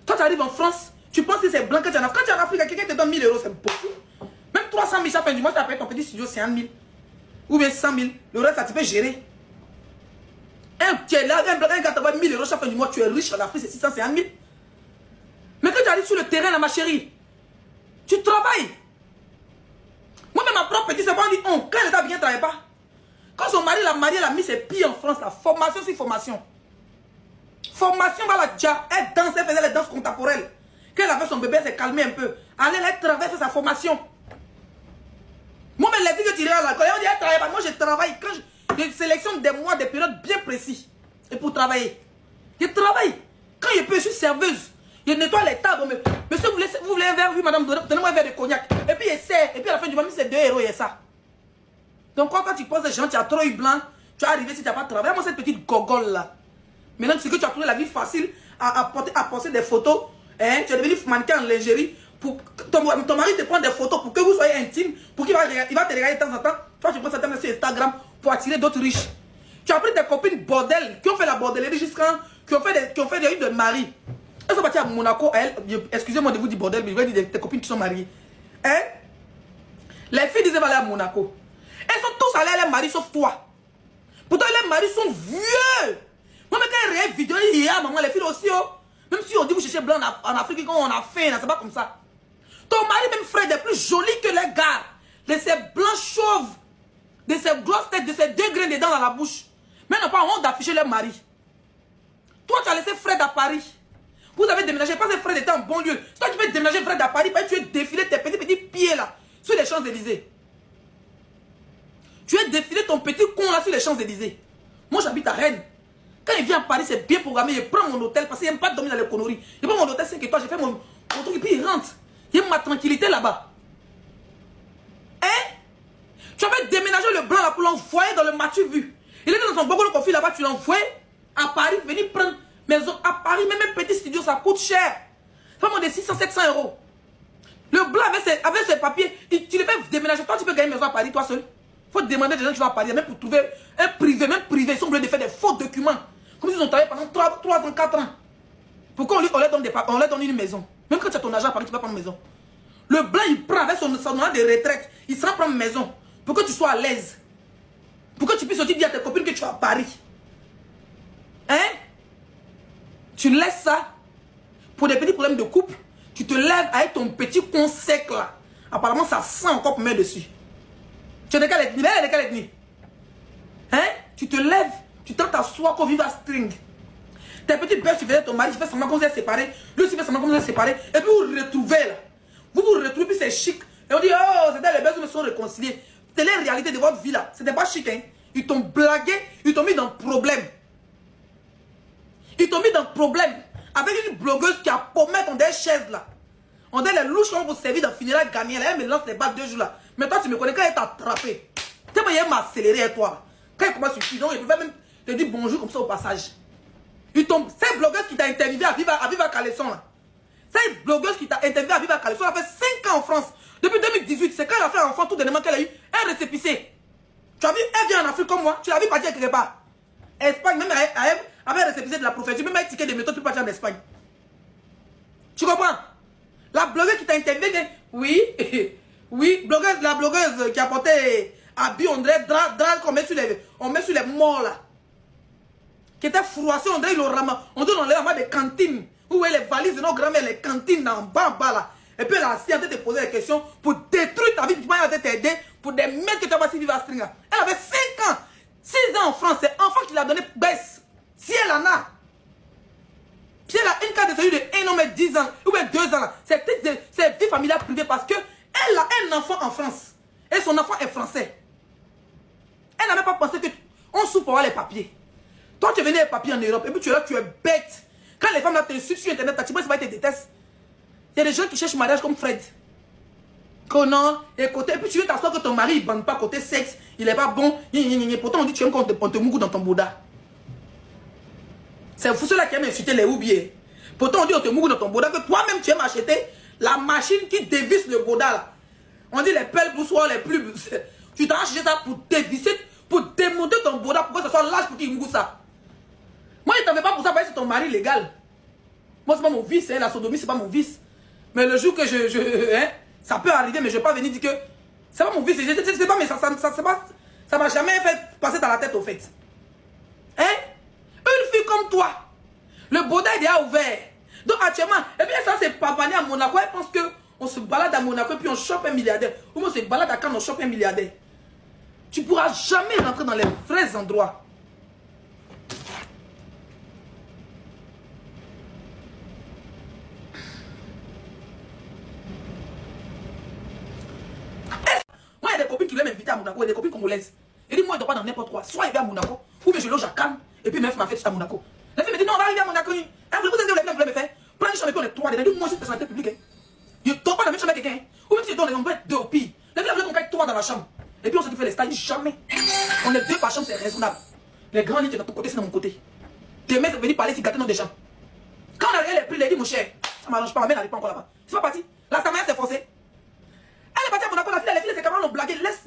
Quand tu arrives en France, tu penses que c'est blanc quand tu es en Afrique. Quand tu es en Afrique, quelqu'un te donne 1000 €, c'est beaucoup. Même 300 000 chaque fin du mois, tu as payé ton petit studio, c'est 1 000. Ou bien 100 000. Le reste, ça tu peux gérer. Tu es là, un gars t'envoie 1000 € chaque fin du mois, tu es riche en Afrique, c'est 600, c'est 1 000. Mais quand tu arrives sur le terrain, là, ma chérie, tu travailles. Moi-même, ma propre petite, c'est pas dit on. Quand elle était bien, elle ne travaillait pas. Quand son mari l'a marié, elle a mis ses pieds en France, la formation sur formation. Formation, voilà, déjà. Elle danse, elle faisait les danses contemporaines. Quand elle avait son bébé, elle s'est calmée un peu. Elle traverse sa formation. Moi-même, les filles que tu regardes là, quand on dit elle travaille pas, moi je travaille. Quand je sélectionne des mois, des périodes bien précises. Et pour travailler. Je travaille. Quand je peux, je suis serveuse. Je nettoie les tables. Mais, monsieur, vous voulez un verre? Oui, madame, donnez-moi un verre de cognac. Et puis, essaie. Et puis, à la fin du mois, c'est 2 euros et ça. Donc, quand tu poses des gens, tu as trop eu blanc, tu vas arriver si tu n'as pas travaillé. Moi, cette petite gogole là. Maintenant, c'est que tu as trouvé la vie facile à poster des photos. Hein? Tu es devenu mannequin en lingerie. Pour ton mari te prend des photos pour que vous soyez intime. Pour qu'il va te regarder de temps en temps. Toi, tu prends certains sur Instagram pour attirer d'autres riches. Tu as pris tes copines bordel qui ont fait la bordellerie jusqu'à. Qui ont fait des rues de mari. Elles sont parties à Monaco. Excusez-moi de vous dire bordel, mais je vais dire tes copines qui sont mariées. Hein? Les filles disaient aller à Monaco. Elles sont tous allées à leur mari sauf toi. Pourtant, les maris sont vieux. Moi, mais quand il y a une vidéo, il y a maman, les filles aussi. Oh. Même si on dit vous cherchez blanc en Afrique, quand on a faim, c'est pas comme ça. Ton mari, même frère, est plus joli que les gars. De ces blancs chauves, de ces grosses têtes, de ces 2 grains de dents dans la bouche. Mais n'ont pas honte d'afficher leur mari. Toi, tu as laissé Fred à Paris. Vous avez déménagé, pas que Fred était en bon lieu. Si toi, tu veux déménager Fred à Paris, tu veux défiler tes petits pieds là, sur les Champs-Élysées. Tu veux défiler ton petit con là sur les Champs-Élysées. Moi, j'habite à Rennes. Quand il vient à Paris, c'est bien programmé. Je prends mon hôtel parce qu'il n'aime pas dormir dans les conneries. Je prends mon hôtel 5 étoiles, j'ai fait mon truc et puis il rentre. Il y a ma tranquillité là-bas. Hein? Tu avais déménagé le blanc là pour l'envoyer dans le Mathieu Vu. Il était dans son bogo le conflit là-bas, tu l'envoies à Paris, venir prendre maison à Paris, même un petit studio, ça coûte cher. Ça moins de 600-700 euros. Le blanc avec ses papiers, tu le fais déménager. Toi, tu peux gagner une maison à Paris, toi seul. Il faut demander des gens qui vont à Paris, même pour trouver un privé, même privé, ils sont obligés de faire des faux documents. Comme s'ils ont travaillé pendant 3 ans, 4 ans. Pourquoi on leur donne une maison? Même quand tu as ton argent à Paris, tu peux prendre une maison. Le blanc, il prend avec son nom de retraite, il s'en prend une maison. Pour que tu sois à l'aise. Pour que tu puisses aussi dire à tes copines que tu es à Paris. Hein? Tu laisses ça pour des petits problèmes de couple. Tu te lèves avec ton petit con sec là. Apparemment, ça sent encore pour mettre dessus. Tu es de quelle ethnie? Elle est de quelle ethnie? Hein? Tu te lèves, tu tentes à soi qu'on vive à string. Tes petites belles, tu faisais ton mari, tu fais semblant qu'on s'est séparés. Lui aussi fait semblant qu'on s'est séparés. Et puis vous vous retrouvez là. Vous vous retrouvez, puis c'est chic. Et on dit, oh, c'était les belles, ils me sont réconciliés. C'est les réalités de votre vie là. C'était pas chic, hein. Ils t'ont blagué, ils t'ont mis dans le problème. Ils t'ont mis dans le problème. Avec une blogueuse qui a paumé dans des chaises là. On dit les louches vont vous servir d'en finir à gagner. Elle me lance les balles 2 jours là. Mais toi, tu me connais quand elle t'a attrapé. Tu sais, il m'a accéléré avec toi. Quand il commence sur le il pouvait même te dire bonjour comme ça au passage. Cette blogueuse qui t'a interviewé à Viva Caleçon là. Cette blogueuse qui t'a interviewé à Viva Caleçon, elle a fait 5 ans en France. Depuis 2018, c'est quand elle a fait un enfant, tout dernièrement qu'elle a eu un récépissé. Tu as vu, elle vient en Afrique comme moi. Tu l'as vu partir quelque part. Espagne, même avec un récépissé de la prophétie, même avec ticket de métro, tu peux partir en Espagne. Tu comprends? La blogueuse qui t'a interviewé, oui, oui, la blogueuse qui a porté habit, on dirait drap qu'on met sur les morts là. Qui était froissé, on dirait on dit on les ramasse des cantines. Où voyez les valises de nos grands-mères, les cantines en bas là. Et puis elle a essayé de te poser des questions pour détruire ta vie. Tu vas t'aider pour des mecs que tu vas passer vivre à Stringa. Elle avait 5 ans, 6 ans en France. C'est enfant qui l'a donné baisse. Si elle en a. Puis elle a une carte de séjour de 1 an, mais 10 ans, ou bien 2 ans. C'est vie familiale privée parce que elle a un enfant en France. Et son enfant est français. Elle n'a même pas pensé qu'on souffre pour avoir les papiers. Toi, tu es venu les papiers en Europe et puis tu es là, tu es bête. Quand les femmes là t'insultent sur Internet, tu penses qu'ils te détestent. Il y a des gens qui cherchent mariage comme Fred. Que non, et puis tu veux t'asseoir que ton mari ne bande pas côté sexe, il n'est pas bon. Pourtant, on dit tu aimes qu'on te mougou dans ton Bouddha. C'est pour ceux-là qui aiment insulter les oubliés. Pourtant, on dit on te mougou dans ton Bouddha, que toi-même tu aimes acheter la machine qui dévisse le Bouddha là. On dit les pelles boussoirs les plus. Tu t'as acheté ça pour dévisser, pour démonter ton Bouddha, pour que ce soit large pour qu'il mougou ça. Moi, je ne t'avais pas pour ça, parce que c'est ton mari légal. Moi, ce n'est pas mon vice, hein, la sodomie, ce n'est pas mon vice. Mais le jour que ça peut arriver, mais je ne vais pas venir dire que c'est pas mon vice. Je ne sais pas, mais ça m'a jamais fait passer dans la tête au fait. Hein? Une fille comme toi, le Bouddha est déjà ouvert. Donc actuellement, et bien ça c'est pavané à Monaco. Elle pense qu'on se balade à Monaco et puis on chope un milliardaire. Ou on se balade à Cannes, on chope un milliardaire. Tu ne pourras jamais rentrer dans les vrais endroits. Moi, il y a des copines qui voulaient m'inviter à Monaco, il y a des copines congolaises. Et dit, moi, je ne dois pas dans n'importe quoi. Soit il va à Monaco, ou bien je loge à Cannes, et puis ma fille m'a fait à Monaco. La fille me dit, non, on va arriver à Monaco. Vous voulez me faire? Prends une chambre et puis on est trois. Dis-moi cette personnalité publique. Je ne dors pas dans la même chambre avec quelqu'un. Ou même si je dors, on peut être deux au pire. Les filles, on peut être trois dans la chambre. Et puis on se fait les styles. Jamais. On est deux par chambre, c'est raisonnable. Les grands lits, c'est de ton côté, c'est de mon côté. Demain, c'est venir parler, c'est gâter dans des chambres. Quand on a regardé les prix, il a dit, mon cher, ça m'arrange pas, ma mère n'arrive pas encore là-bas. C'est pas parti. La Samaya s'est forcée. Elle est partie à Monaco, les filles, ses camarades l'ont blagué. Laisse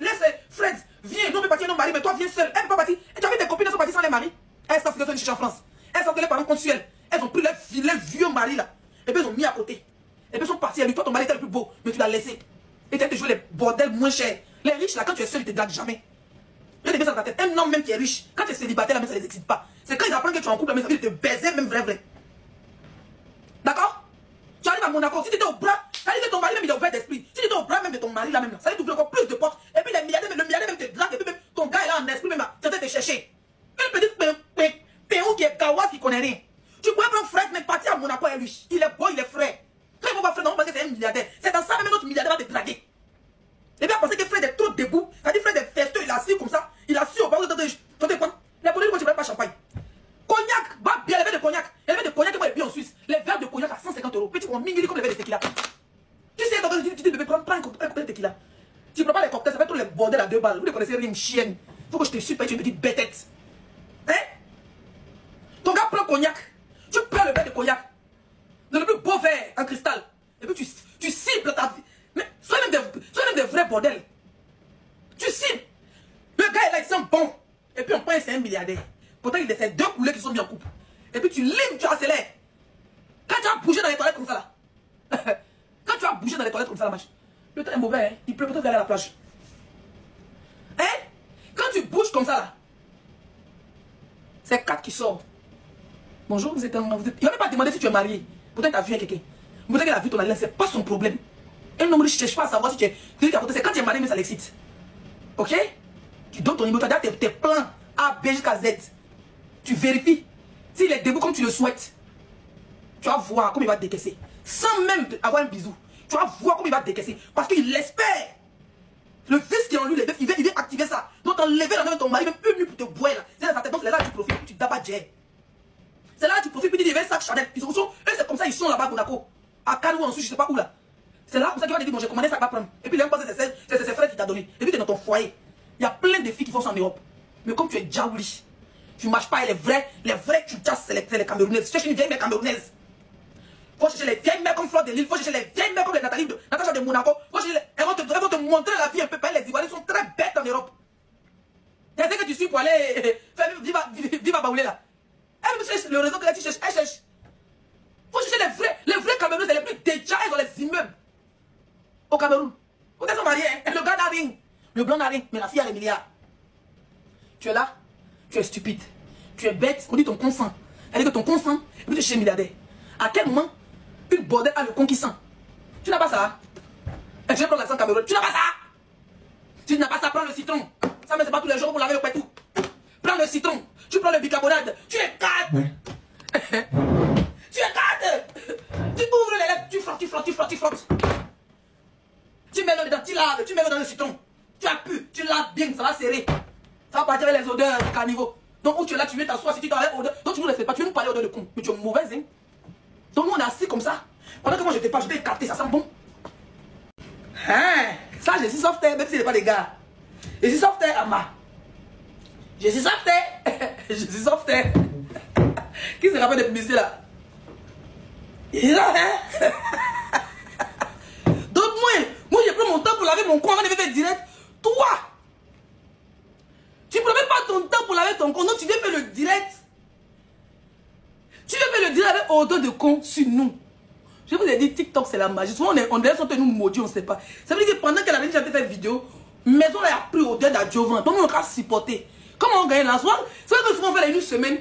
Fred, viens, nous on peut partir nos maris, mais toi viens seul. Elle n'est pas partie. Et tu as vu tes copines, elles sont parties sans les maris. Elles savent que c'est en France. Elles savent que les parents comptent sur elles. Elles ont pris les vieux maris là. Et puis elles ont mis à côté. Et puis elles sont parties à lui. Toi, ton mari était le plus beau, mais tu l'as laissé. Et tu as joué les bordels moins chers. Les riches là, quand tu es seul, ils te draguent jamais. Je te dis ça dans ta tête. Un homme même qui est riche, quand tu es célibataire, là, même ça les excite pas. C'est quand ils apprennent que tu es en couple, mais ça veut dire te baiser, même vrai. D'accord? Tu arrives à Monaco, si tu étais au bras, ça veut dire que ton mari même il est ouvert d'esprit. Si tu étais au bras même de ton mari là même, là, ça veut dire que tu ouvres encore plus de portes. Et puis le milliardaire même te drague, et puis même ton gars est là en esprit même là, tu es en train de te chercher. Une petite péou qui est kawas qui connaît rien. Tu pourrais prendre Fred, mais partir à Monaco et lui. Il est beau, il est frais. Quand il faut voir Fred, non, parce que c'est un milliardaire. C'est dans ça même notre milliardaire va te draguer. Et bien, penser que Fred est trop debout. Ça dit Fred est festeux, il a assis comme ça. Il a assis au bas de quoi. La police, moi, tu ne veux pas champagne. Cognac, bah bien, les verres de cognac. Les verres de cognac, moi, les bien en Suisse. Les verres de cognac à 150 €. Petit, on mingili comme les verres de tequila. Tu sais, quand tu dis, bébé, prends un cocktail de tequila. Tu ne prends pas les cocktails, ça fait tous les bordels à 2 balles. Vous ne connaissez rien, une chienne. Faut que je te suis, pas une petite bêtette. Hein? Ton gars prend cognac. Tu prends le verre de cognac. Le plus beau verre en cristal. Et puis tu cibles ta vie. Mais sois même des vrais bordels. Tu cibles. Le gars est là, il sent bon. Et puis on prend c'est un milliardaire. Pourtant il essaie deux couleurs qui sont mis en couple. Et puis tu limes, tu accélères. Quand tu as bougé dans les toilettes comme ça là. Quand tu as bougé dans les toilettes comme ça là, match. Le temps est mauvais, hein. Il pleut, peut-être aller à la plage. Hein? Quand tu bouges comme ça là. C'est 4 qui sortent. Bonjour, vous êtes. Il va même pas demander si tu es marié. Pourtant tu as vu quelqu'un. Pourtant qu'il a vu ton alliance, c'est pas son problème. Un homme ne cherche pas à savoir si tu es. C'est quand tu es marié, mais ça l'excite. Ok? Tu donnes ton numéro, tu as tes plans A, B jusqu'à Z. Tu vérifies. S'il est debout comme tu le souhaites, tu vas voir comment il va te décaisser. Sans même avoir un bisou. Tu vas voir comment il va te décaisser. Parce qu'il l'espère. Le fils qui est en lui, il veut activer ça. Donc enlever la main de ton mari, même une minute pour te boire là. C'est dans sa tête. Donc c'est là que tu profites, tu dabas Jay. C'est là que tu profites, puis tu dis, sac Chanel. Eux, c'est comme ça, ils sont là-bas à Monaco. À Cannes ou ensuite, je sais pas où là. C'est là comme ça qu'il va te dire, bon, j'ai commandé ça, va prendre. Et puis, il c'est ses frères qui t'a donné. Et puis, tu es dans ton foyer. Il y a plein de filles qui font ça en Europe. Mais comme tu es Djaouli, tu ne marches pas, et les vrais tu chasses, c'est les Camerounaises. Tu cherches une vieille mère camerounaise. Faut chercher les vieilles mères comme Fleur de Lille. Faut chercher les vieilles mères comme les Natacha de Monaco. Faut chercher elles vont te montrer la vie un peu. Les Ivoiriens sont très bêtes en Europe. Il y a des que tu suis pour aller faire viva Baoulé là. Elle cherche le réseau que là tu cherches. Elle cherche. Faut chercher les vrais Camerounais, c'est les plus déjà, ils ont les immeubles. Au Cameroun. Vous êtes mariés, hein? Le gars n'a rien. Le blanc n'a rien, mais la fille a les milliards. Tu es là, tu es stupide. Tu es bête, on dit ton consent. Elle dit que ton consent, et puis tu es chez milliardaire. À quel moment une bordel a le conquissant? Tu n'as pas ça. Et je vais prendre l'accent Cameroun. Tu n'as pas ça. Tu n'as pas ça, prends le citron. Ça, mais c'est pas tous les jours pour laver le pétou. Prends le citron. Tu prends le bicarbonate. Tu es cadre. Tu es cadre. Tu ouvres les lèvres. Tu frottes. Tu mets le dedans, tu laves, tu mets le dans le citron. Tu appuies, tu laves bien, ça va serrer. Ça va partir avec les odeurs du carnivore. Donc où tu es là, tu viens t'asseoir, si tu t'enlèves odeur. Donc tu ne respectes pas, tu viens nous parler odeur de con. Mais tu es mauvaise, hein. Donc nous on est assis comme ça. Pendant que moi je te parle, je vais écarter, ça sent bon. Hein? Ça, je suis softair, même s'il n'est pas des gars. Je suis softair, Ama. Je suis softair. Qui se rappelle de publicité là? Il est là, hein? Donc moi j'ai pris mon temps pour laver mon compte avant de faire direct. Toi, tu ne prends même pas ton temps pour laver ton compte. Donc tu viens faire le direct. Tu viens faire le direct avec odeur de con sur nous. Je vous ai dit, TikTok c'est la magie. Souvent on dirait qu'on nous maudit, on ne sait pas. Ça veut dire que pendant qu'elle avait déjà fait cette vidéo, maison là a pris odeur d'adjuvant. Donc on a supporté. Comment on gagne l'argent? C'est vrai que souvent on fait une semaine.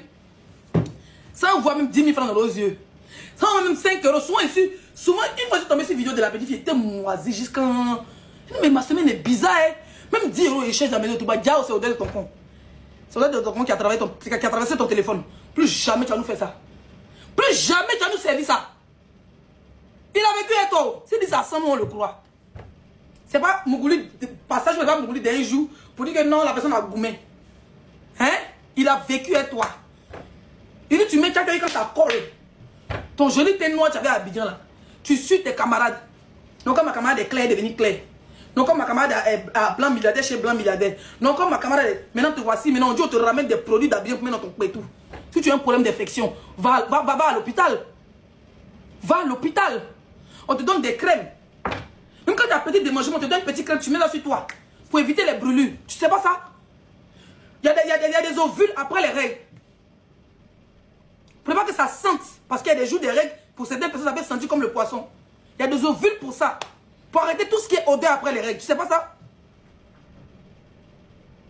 Ça on voit même 10 000 francs dans nos yeux. Ça on voit même 5 €. Souvent ici, souvent une fois je suis tombé sur une vidéo de la petite fille, elle était moisie jusqu'à... Mais ma semaine est bizarre. Hein? Même 10 € et cherche dans la maison, tu vas dire, c'est odeur de ton compte. C'est odeur de ton compte qui a traversé ton téléphone. Plus jamais tu vas nous faire ça. Plus jamais tu vas nous servir ça. Il a vécu et toi. C'est dit ça sans nous, on le croit. C'est pas Mougouli, passage, je ne vais pas Mougouli d'un jour pour dire que non, la personne a goumé. Hein? Il a vécu et toi. Il dit, tu mets tchatcho quand ça colle. Ton joli thé noir, tu avais à Abidjan là. Tu suis tes camarades. Non, comme ma camarade est claire, est devenue claire. Non, comme ma camarade est blanc milliardaire chez blanc milliardaire. Non, comme ma camarade est... Maintenant, te voici. Maintenant, on dit, on te ramène des produits d'Abidjan pour mettre dans ton pétou. Si tu as un problème d'infection, va à l'hôpital. Va à l'hôpital. On te donne des crèmes. Même quand tu as petit démangement, on te donne une petite crème, tu mets là sur toi. Pour éviter les brûlures. Tu sais pas ça? Il y a des ovules après les règles. Pour pas que ça sente. Parce qu'il y a des jours des règles. Pour certaines personnes, ça peut sentir comme le poisson. Il y a des ovules pour ça. Pour arrêter tout ce qui est odeur après les règles. Tu sais pas ça?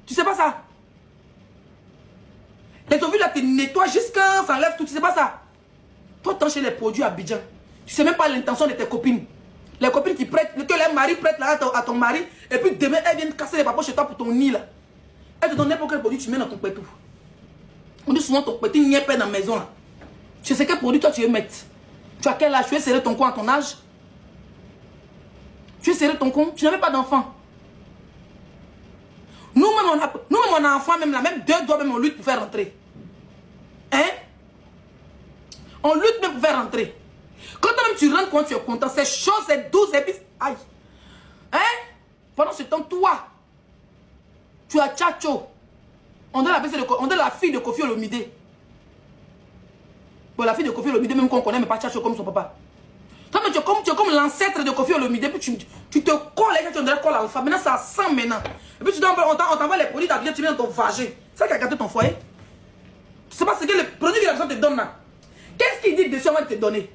Tu sais pas ça? Les ovules là te nettoient jusqu'à ça enlève tout. Tu sais pas ça? Toi, t'en chez les produits Abidjan. Tu sais même pas l'intention de tes copines. Les copines qui prêtent, que leur mari prête là à ton mari. Et puis demain, elles viennent casser les papiers chez toi pour ton nid là. Elles te donnent n'importe quel produit, tu mets dans ton pétou. On dit souvent ton pétou n'y est pas dans la maison là. Tu sais quel produit toi tu veux mettre? Tu as quel âge? Tu veux serrer ton con à ton âge? Tu veux serrer ton con? Tu n'avais pas d'enfant. Nous-mêmes on a un enfant même là, même 2 doigts même on lutte pour faire rentrer. Hein? On lutte même pour faire rentrer. Quand même tu rentres quand tu es content, c'est chaud, c'est doux, c'est bis. Aïe. Hein? Pendant ce temps, toi, tu as tchatcho. On donne la fille de Kofi Olomide. Bon, la fille de Kofi Olomide, même qu'on connaît, mais pas tchatcho comme son papa. Toi, mais tu es comme l'ancêtre de Kofi Olomide, puis tu te colles, tu te colles à l'alpha. Maintenant, ça sent maintenant. Et puis on t'envoie les produits d'Abidjan, tu mets dans ton vagin. C'est ça qui a gâté ton foyer. Tu sais pas ce que le produit que la personne te donne là. Qu'est-ce qu'il dit dessus avant de te donner?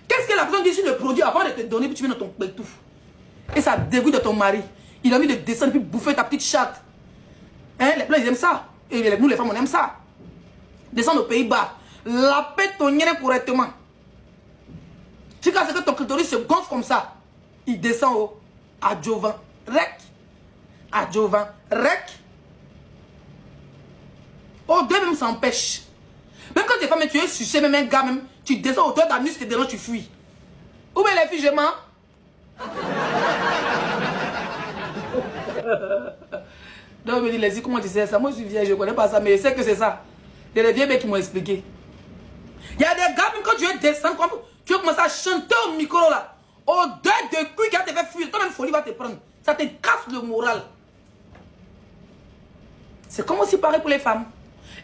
Qu'est-ce que la personne dit sur le produit avant de te donner, puis tu mets dans ton pétou? Et ça dégoûte de ton mari. Il a envie de descendre puis bouffer ta petite chatte. Hein? Les blancs, ils aiment ça. Et nous, les femmes, on aime ça. Descendre aux Pays-Bas. Laper ton nez correctement. Tu sais que ton clitoris se gonfle comme ça. Il descend au adjovan. Rec. Adjovan. Rec. Oh, deux même s'empêche. Même quand t'es femme, tu es sucé, même un gars, même, tu descends au toit, ta nuit, te dérange, tu fuis. Où est les filles, je mens? Donc, je me dis, les filles, comment tu sais ça? Moi, je suis vieille, je ne connais pas ça, mais je sais que c'est ça. Il y a des vieilles mecs qui m'ont expliqué. Il y a des gars, même quand tu veux descendre, tu veux commencer à chanter au micro, là. Au deuil de couilles qui va te faire fuir. Toi-même, folie va te prendre. Ça te casse le moral. C'est comme aussi pareil pour les femmes.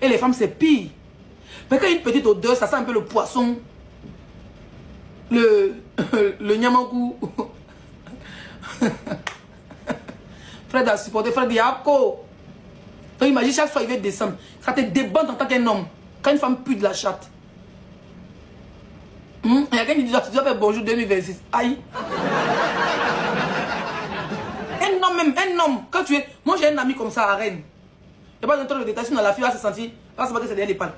Et les femmes, c'est pire. Mais quand il y a une petite odeur, ça sent un peu le poisson. Le nyamangou. Fred a supporté, Fred dit Yako. Donc imagine chaque fois il veut descendre. Ça te débande en tant qu'un homme. Quand une femme pue de la chatte. Il y a quelqu'un qui dit tu dois faire bonjour 2026. Aïe. Un homme même, un homme. Quand tu es. Moi j'ai un ami comme ça à Rennes. Il n'y a pas d'entrer le détail, sinon la fille va se sentir. Elle va se battre, c'est derrière les pales.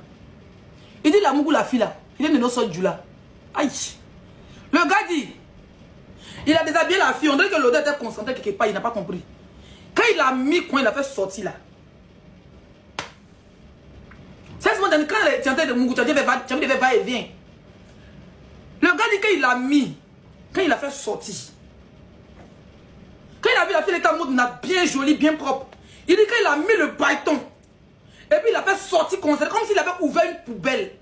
Il dit l'amour la fille là. Il est de nos sortes du là. Aïe. Le gars dit. Il a déshabillé la fille. On dirait que l'odeur était concentrée quelque part. Il n'a pas compris. Quand il a mis quand il a fait sortir là. C'est ce moment quand tu entends de Mougou, tu as dit va et viens. Le gars dit qu'il a mis. Quand il a fait sortir. Quand il a vu la fille, elle était en mode bien jolie, bien propre. Il dit qu'il a mis le bâton. Et puis il a fait sortir comme s'il avait ouvert une poubelle.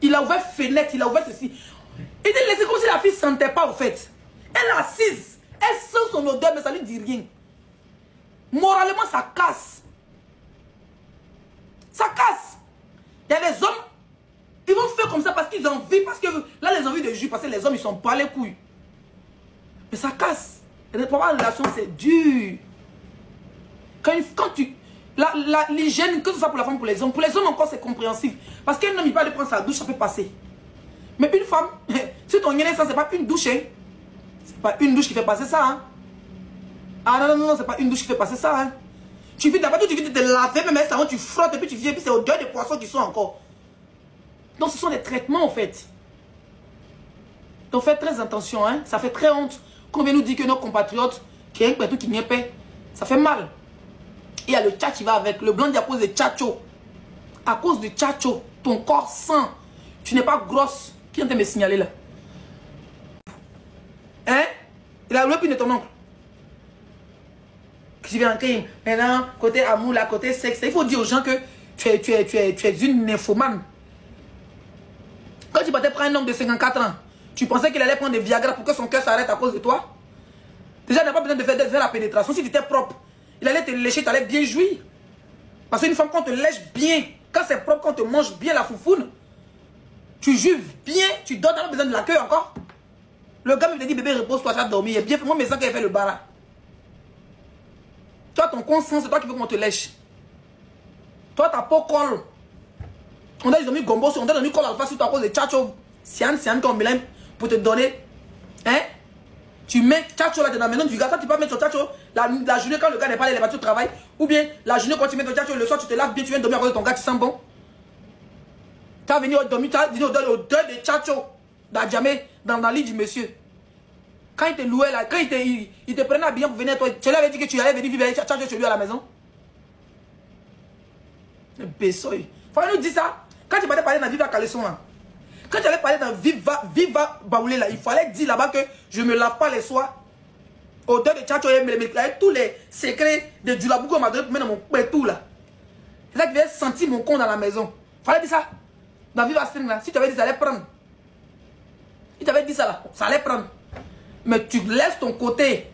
Il a ouvert fenêtre, il a ouvert ceci. Il dit c'est comme si la fille ne sentait pas au fait. Elle est assise. Elle sent son odeur, mais ça ne lui dit rien. Moralement, ça casse. Ça casse. Il y a des hommes, ils vont faire comme ça parce qu'ils ont envie. Parce que là, les envies de jus, parce que les hommes, ils sont pas les couilles. Mais ça casse. Et les premières relations, c'est dur. Quand tu... L'hygiène, que ce soit pour la femme ou pour les hommes encore c'est compréhensif. Parce qu'un homme il va aller prendre sa douche, ça peut passer. Mais une femme, si ton yéné ça c'est pas une douche, hein. C'est pas une douche qui fait passer ça. Hein. Ah non, c'est pas une douche qui fait passer ça. Hein. Tu vis d'abord, tu vis de te laver, même ça, tu frottes et puis tu viens, et puis c'est au deuil des poissons qui sont encore. Donc ce sont des traitements en fait. Donc faites très attention, hein. Ça fait très honte. Qu'on vient nous dire que nos compatriotes, qui est un pétou qui n'y est pas, ça fait mal. Il y a le tchat qui va avec. Le blanc dit à cause de tchatcho. À cause de tchatcho, ton corps sent. Tu n'es pas grosse. Qui est en train de me signaler là? Hein? Il a l'opinion de ton oncle. Tu viens en crime. Maintenant, côté amour, là, côté sexe. Il faut dire aux gens que tu es une nymphomane. Quand tu partais prendre un homme de 54 ans, tu pensais qu'il allait prendre des Viagra pour que son cœur s'arrête à cause de toi? Déjà, il n'a pas besoin de faire la pénétration. Si tu étais propre, il allait te lécher, tu allais bien jouir. Parce qu'une femme, quand on te lèche bien, quand c'est propre, quand on te mange bien la foufoune, tu joues bien, tu dors, tu n'as pas besoin de la queue encore. Le gars me dit, bébé, repose-toi, tu as dormi. Il est bien fait. Moi, je me sens qu'il a fait le barat. Toi, ton conscience, c'est toi qui veux qu'on te lèche. Toi, ta peau colle. On a mis gombo, on a mis colle alpha sur toi à cause de tchatcho. Sian, qu'on mélange pour te donner. Hein? Tu mets tchatcho là dans la maison du gars. Toi, tu peux mettre ton tchatcho la journée quand le gars n'est pas là, il est parti au travail. Ou bien la journée quand tu mets ton tchatcho, le soir, tu te laves bien, tu viens dormir à cause de ton gars, tu sens bon. Tu as venu dormir, tu as venu au deuil de tchatcho. D'Adjamé, dans le lit du monsieur. Quand il te louait là, quand il te prenait à bien pour venir, toi, tu lui avais dit que tu allais venir vivre avec tchatcho chez lui à la maison. Le bessoy. Faut nous dire ça. Quand tu parlais dans Viva Caleçon, hein, quand tu allais parler dans Viva Baoulé, là, il fallait dire là-bas que je ne me lave pas les soirs. Odeur de tchatcho, avec tous les secrets de Djulabouko m'a donné pour mettre dans mon pétou là. C'est ça que tu avais senti mon con dans la maison. Il fallait dire ça. Dans Viva String là, si tu avais dit ça allait prendre. Si tu avais dit ça là, ça allait prendre. Mais tu laisses ton côté.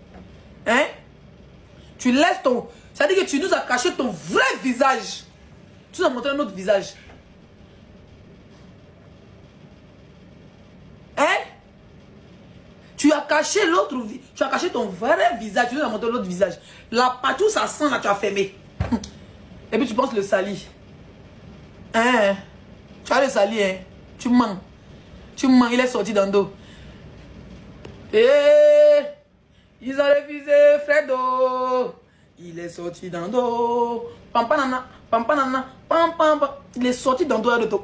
Hein? Tu laisses ton... Ça veut dire que tu nous as caché ton vrai visage. Tu nous as montré un autre visage. Hein? Tu as caché l'autre visage. Tu as caché ton vrai visage. Tu nous as montré l'autre visage. La partout ça sent là, tu as fermé. Et puis tu penses le sali. Hein? Tu as le sali, hein? Tu mens. Tu mens, il est sorti dans le dos. Eh, ils ont refusé Fredo. Il est sorti dans le dos. Pam, pam, pam, pam, pam, pam, pam. Il est sorti dans le dos de ton...